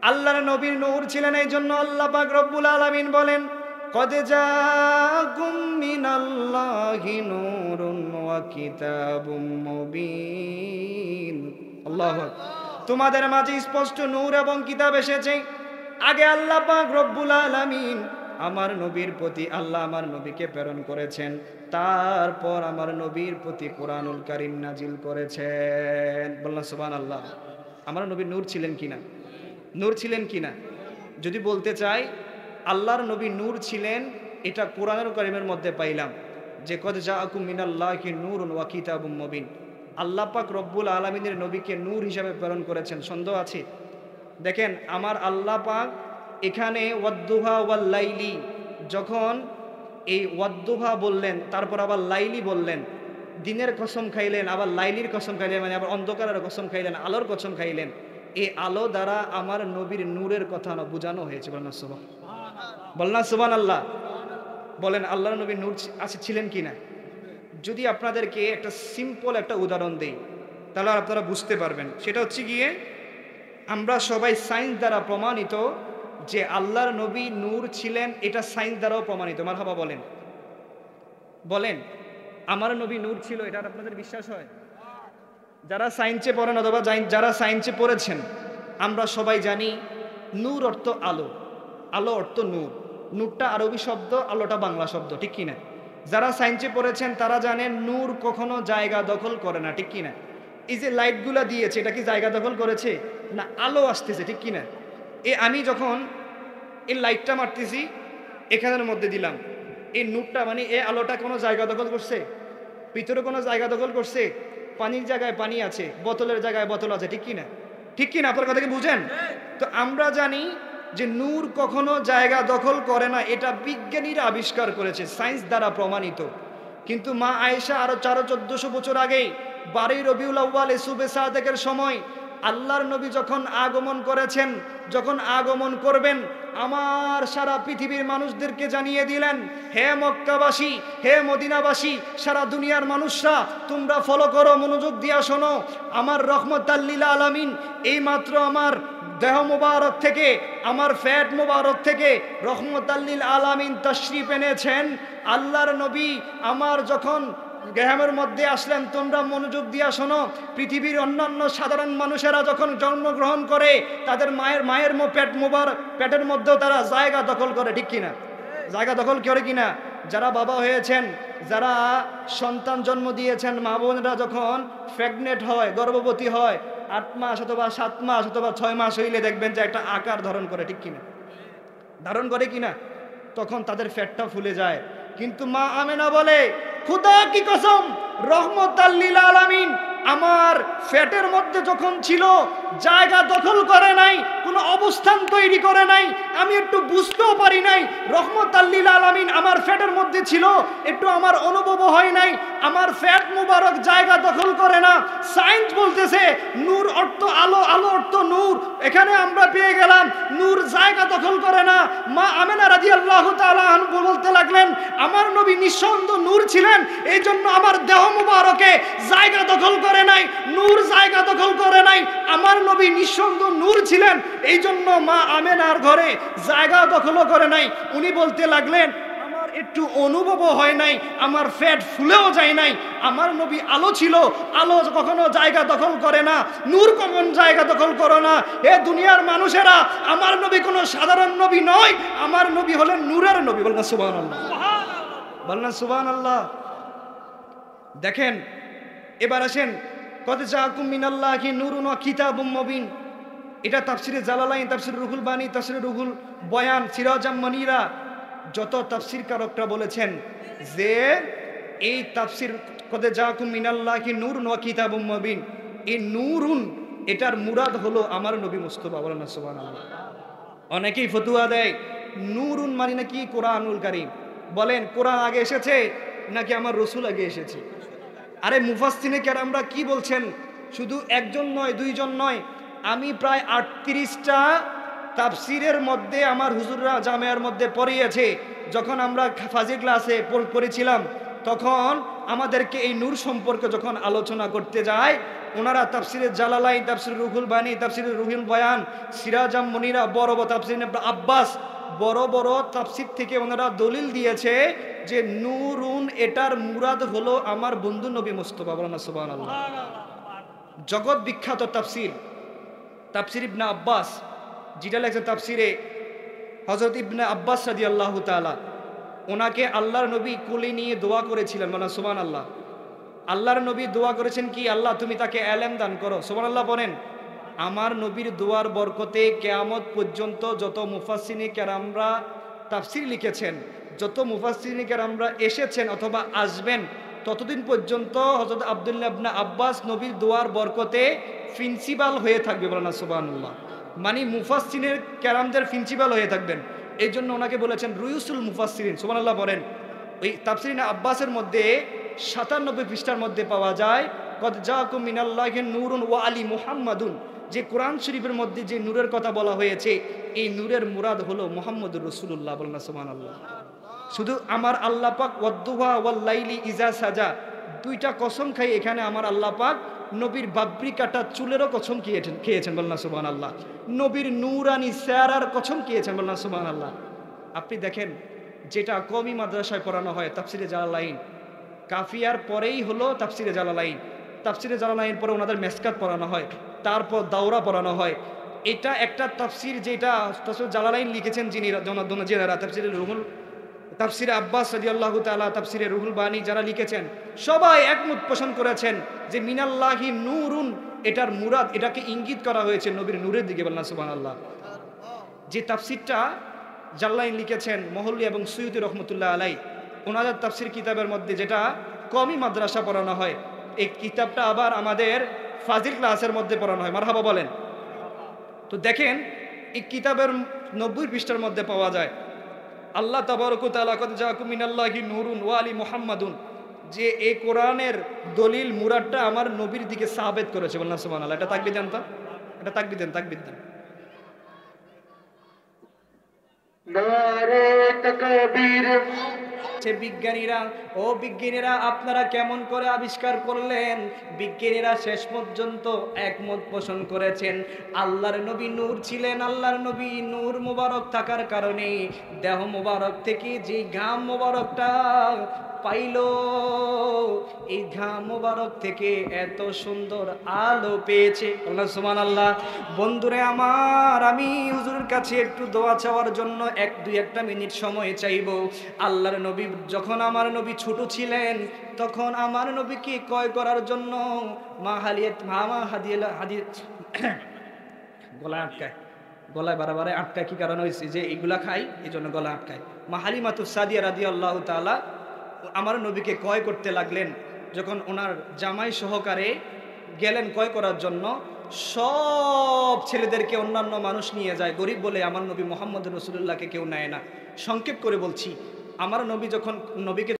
আল্লাহর নবীর নূর ছিলেন, এই জন্য আল্লাহ পাক রব্বুল আলামিন বলেন, কদ জাআকুম মিনাল্লাহি নূরুন ওয়া কিতাবুম মুবিন। আল্লাহু আকবার। তোমাদের মাঝে স্পষ্ট নূর এবং কিতাব এসেছে। আগে আল্লাহ পাক রব্বুল আলামিন আমার নবীর প্রতি, আল্লাহ আমার নবীকে প্রেরণ করেছেন, তারপর আমার নবীর প্রতি কোরআনুল কারীম নাজিল করেছেন। বলনা সুবহানাল্লাহ। আমার নবী নূর ছিলেন কিনা? নূর ছিলেন কিনা? যদি বলতে চাই আল্লাহর নবী নূর ছিলেন, এটা কোরআনুল কারীমের মধ্যে পাইলাম যে কদ জাআকুম মিনাল্লাহি নূরুন ওয়া কিতাবুম মুবিন। আল্লাহ পাক রব্বুল আলামিনের নবীকে নূর হিসাবে প্রেরণ করেছেন, সন্দেহ আছে? দেখেন আমার আল্লাহ পাক এখানে ওয়াদ্দুহা ওয়াল লাইলি, যখন এই ওয়াদ্দুহা বললেন, তারপর আবার লাইলি বললেন, দিনের কসম খাইলেন, আবার লাইলির কসম খাইলেন, মানে আবার অন্ধকারের কসম খাইলেন, আলোর কসম খাইলেন। এই আলো দ্বারা আমার নবীর নূরের কথা বোঝানো হয়েছে। বলনা সুবহানাল্লাহ। বলনা সুবহানাল্লাহ। বলেন আল্লাহর নবী নূর ছিলেন কিনা? যদি আপনাদেরকে একটা সিম্পল একটা উদাহরণ দেই তাহলে আপনারা বুঝতে পারবেন। সেটা হচ্ছে গিয়ে, আমরা সবাই সায়েন্স দ্বারা প্রমাণিত যে আল্লাহর নবী নূর ছিলেন, এটা সায়েন্স দ্বারাও প্রমাণিত। মারহাবা বলেন। বলেন আমার নবী নূর ছিল, এটা আপনাদের বিশ্বাস হয়? যারা সায়েন্সে পড়েন অথবা যারা সায়েন্সে পড়েছেন, আমরা সবাই জানি নূর অর্থ আলো, আলো অর্থ নূর। নূরটা আরবি শব্দ, আলোটা বাংলা শব্দ, ঠিক কিনা? যারা সায়েন্সে পড়েছেন তারা জানেন নূর কখনো জায়গা দখল করে না, ঠিক কিনা? এই যে লাইটগুলা দিয়েছে, এটা কি জায়গা দখল করেছে? না, আলো আসতেছে, ঠিক কিনা? আমি যখন এই লাইটটা মারতেছি এখানের মধ্যে দিলাম, এই নূরটা মানে এই আলোটা কোনো জায়গা দখল করছে? ভিতরে কোনো জায়গা দখল করছে? পানির জায়গায় পানি আছে, বোতলের জায়গায় বোতল আছে, ঠিক কি না? ঠিক কি না? আপনার কথা কি বুঝেন? তো আমরা জানি যে নূর কখনো জায়গা দখল করে না, এটা বিজ্ঞানীরা আবিষ্কার করেছে, সায়েন্স দ্বারা প্রমাণিত। কিন্তু মা আয়েশা আরো 1400 বছর আগেই 12 রবিউল আউয়াল সুবে সাদেকের সময় আল্লাহর নবী যখন আগমন করেছেন, যখন আগমন করবেন, আমার সারা পৃথিবীর মানুষদেরকে জানিয়ে দিলেন, হে মক্কাবাসী, হে মদিনাবাসী, সারা দুনিয়ার মানুষরা তোমরা ফলো করো, মনোযোগ দিয়া শোনো, আমার রহমতাল লিল আলামিন এইমাত্র আমার দেহ মুবারক থেকে, আমার ফ্যাট মুবারক থেকে রহমতাল লিল আলামিন তাশরিফ এনেছেন। আল্লাহর নবী আমার যখন গ্রামের মধ্যে আসলেন, তোমরা মনোযোগ দিয়া শোনো, পৃথিবীর অন্যান্য সাধারণ মানুষেরা যখন জন্মগ্রহণ করে তাদের মায়ের পেটের মধ্যেও তারা জায়গা দখল করে, ঠিক কিনা? জায়গা দখল করে কিনা? যারা বাবা হয়েছেন, যারা সন্তান জন্ম দিয়েছেন, মা বোনরা যখন প্রেগনেন্ট হয়, গর্ভবতী হয়, 8 মাস অথবা 7 মাস অথবা 6 মাস হইলে দেখবেন যে একটা আকার ধারণ করে, ঠিক কিনা? ধারণ করে কিনা? তখন তাদের পেটটা ফুলে যায়। কিন্তু মা আমেনা বলে, খুদা কি কসম, রহমতাল লিল আলামিন আমার পেটের মধ্যে যখন ছিল জায়গা দখল করে নাই, কোনো অবস্থান তৈরি করে নাই, আমি একটু বুঝতেও পারি নাই রহমতাল লিল আলামিন আমার পেটের মধ্যে ছিল, একটু আমার অনুভব হয় নাই, আমার পেট মুবারক জায়গা দখল করে না। সায়েন্স বলতেছে নূর অর্থ আলো, আলো অর্থ নূর, এখানে আমরা পেয়ে গেলাম নূর জায়গা দখল করে না। মা আমেনা রাদিয়াল্লাহু তাআলা আনহা বলতে লাগলেন, আমার নবী নিঃসন্দেহ নূর ছিলেন, এই জন্য আমার দেহ মুবারকে জায়গা দখল করে নাই, নূর জায়গা দখল করে নাই। আমার নবী নিঃসন্দেহ নূর ছিলেন, এই জন্য মা আমেনার ঘরে জায়গা দখলও করে নাই। উনি বলতে লাগলেন, আমার একটু অনুভব হয় নাই, আমার পেট ফুলেও যায় নাই, আমার নবী আলো ছিল, আলো কখনো জায়গা দখল করে না, নূর কখন জায়গা দখল করে না। হে দুনিয়ার মানুষেরা, আমার নবী কোনো সাধারণ নবী নয়, আমার নবী হলেন নূরের নবী। বলেন সুবহানাল্লাহ, বলেন সুবহানাল্লাহ। দেখেন, এবার আসেন, কদ জাআকুম মিনাল্লাহি নূরুন ওয়া কিতাবুম মুবিন, এটা তাফসিরে জালালাইন, তাফসিরে রুহুল বানী, তাফসিরে রুহুল বয়ান, সিরাজাম মনিরা, যত তাফসির কারকরা বলেছেন যে এই তাফসির কদ জাআকুম মিনাল্লাহি নূরুন ওয়া কিতাবুম মুবিন, এই নূরুন এটার মুরাদ হলো আমার নবী মুস্তাফা। বলেন না সুবহানাল্লাহ। অনেকেই ফতোয়া দেয় নূরুন মানে নাকি কোরআনুল কারীম। বলেন কোরআন আগে এসেছে নাকি আমার রসুল আগে এসেছে? আরে মুফাসসিরে কেরামরা কি বলছেন, শুধু একজন নয়, দুইজন নয়, আমি প্রায় 38টা তাফসিরের মধ্যে আমার হুজুররা জামিয়ার মধ্যে পড়িয়েছে। যখন আমরা ফাজিল ক্লাসে পড়েছিলাম তখন আমাদেরকে এই নূর সম্পর্কে যখন আলোচনা করতে যায়, ওনারা তাফসিরে জালালাইন, তাফসিরে রুহুল বানী, তাফসিরে রুহুল বয়ান, সিরাজাম মুনিরা, বড় বড় তাফসির ইবনে আব্বাস, বড় বড় তাফসির থেকে ওনারা দলিল দিয়েছে যে নূরুন এটার মুরাদ হলো আমার বন্ধু নবী মুস্তাফা। বলেন সুবহানাল্লাহ। জগৎ বিখ্যাত তাফসির, তাফসির ইবনে আব্বাস, যেটা লেখছেন তাফসিরে হযরত ইবনে আব্বাস রাদিয়াল্লাহু তাআলা, ওনাকে আল্লাহর নবী কোলে নিয়ে দোয়া করেছিলেন। বলেন সুবহানাল্লাহ। আল্লাহর নবী দোয়া করেছেন কি, আল্লাহ তুমি তাকে ইলম দান করো। সুবহানাল্লাহ বলেন। আমার নবীর দোয়ার বরকতে কিয়ামত পর্যন্ত যত মুফাসসিরিনে কেরামরা তাফসির লিখেছেন, যত মুফাসসিরিনে কেরামরা এসেছেন অথবা আসবেন, ততদিন পর্যন্ত হযরত আব্দুল্লাহ ইবনে আব্বাস নবীর দোয়ার বরকতে প্রিন্সিপাল হয়ে থাকবে। বলেন সুবহানাল্লাহ। মানে মুফাসসিরিনে কেরামদের প্রিন্সিপাল হয়ে থাকবেন, এই জন্য ওনাকে বলেছেন রুয়ুসুল মুফাসসিরিন। সুবহানাল্লাহ বলেন। ওই তাফসির ইবনে আব্বাসের মধ্যে 97 পৃষ্ঠার মধ্যে পাওয়া যায় কদ জাআকুম মিনাল্লাহি নূরুন ওয়া আলী মুহাম্মাদুন, যে কোরআন শরীফের মধ্যে যে নূরের কথা বলা হয়েছে, এই নূরের মুরাদ হলো মুহাম্মদুর রাসূলুল্লাহ। বলেন সুবহানাল্লাহ। শুধু আমার আল্লাহ পাক ওয়াদ্দুহা ওয়াল লাইলি ইজা সাজা, দুইটা কসম খাই এখানে আমার আল্লাহ পাক নবীর বাবরি কাটা চুলেরও কসম খেয়েছেন। বলেন সুবহানাল্লাহ। নবীর নূরানি চেহারার কসম খেয়েছেন। বলেন সুবহানাল্লাহ। আপনি দেখেন, যেটা কওমি মাদ্রাসায় পড়ানো হয় তাফসিরে জালালাইন, কাফিয়ার পরেই হলো তাফসিরে জালালাইন, তাফসিরে জালালাইন পরে ওনাদের মেসকাত পড়ানো হয়, তারপর দাওরা পড়ানো হয়। এটা একটা তাফসির যেটা তাফসির জালালাইন লিখেছেন যিনি জেনারা, তাফসিরে রুহুল, তাফসিরে আব্বাস রাদিয়াল্লাহু তাআলা, তাফসিরে রুহুল বানী যারা লিখেছেন সবাই একমত পোষণ করেছেন যে মিনাল্লাহি নূরুন এটার মুরাদ, এটাকে ইঙ্গিত করা হয়েছে নবীর নূরের দিকে। বলেন সুবহানাল্লাহ। যে তাফসিরটা জাল্লাইন লিখেছেন মহল্লি এবং সুয়ুতি রহমতুল্লাহ আলাই ওনাদের তাফসির কিতাবের মধ্যে, যেটা কমই মাদ্রাসা পড়ানো হয়, এই কিতাবটা আবার আমাদের ফাজিল ক্লাসের মধ্যে পড়ানো হয়। মারহাবা বলেন। তো দেখেন এই কিতাবের 90 পৃষ্ঠার মধ্যে পাওয়া যায় আল্লাহ তাবারক ওয়া তাআলা কদ জাআকুম মিনাল্লাহি নূরুন ওয়া আলী মুহাম্মাদুন, যে এই কোরআনের দলিল মুরাদটা আমার নবীর দিকে সাবেত করেছে। বললাম সুবহানাল্লাহ। এটা তাকবীর দেন তো, এটা তাকবীর দেন, তাকবীর দেন। নারে তাকবীর। সে বিজ্ঞানীরা, ও বিজ্ঞানীরা আপনারা কেমন করে আবিষ্কার করলেন? বিজ্ঞানীরা শেষ পর্যন্ত একমত পোষণ করেছেন আল্লাহর নবী নূর ছিলেন। আল্লাহর নবী নূর মোবারক থাকার কারণে দেহ মোবারক থেকে যে ঘাম মোবারকটা পাইল, এই ঘাম মোবারক থেকে এত সুন্দর আলো পেয়েছে। আল্লাহ সুবহানাল্লাহ। বন্ধুরে আমার, আমি হুজুরের কাছে একটু দোয়া চাওয়ার জন্য একটা মিনিট সময় চাইব। আল্লাহর নবী যখন আমার নবী ছোট ছিলেন, তখন আমার নবীকে ক্রয় করার জন্য গলায় আটকায়, গলায় বারবার আটকায়। কি কারণ হয়েছে? যে এগুলা খাই, এই জন্য গলা আটকায়। মা হালিমাতুস সাদিয়া রাদিয়াল্লাহু তাআলা আমার নবীকে ক্রয় করতে লাগলেন। যখন ওনার জামাই সহকারে গেলেন ক্রয় করার জন্য, সব ছেলেদেরকে অন্যান্য মানুষ নিয়ে যায়, গরিব বলে আমার নবী মুহাম্মদ রাসূলুল্লাহকে কেউ নেয় না। সংক্ষেপ করে বলছি, আমার নবী যখন নবীকে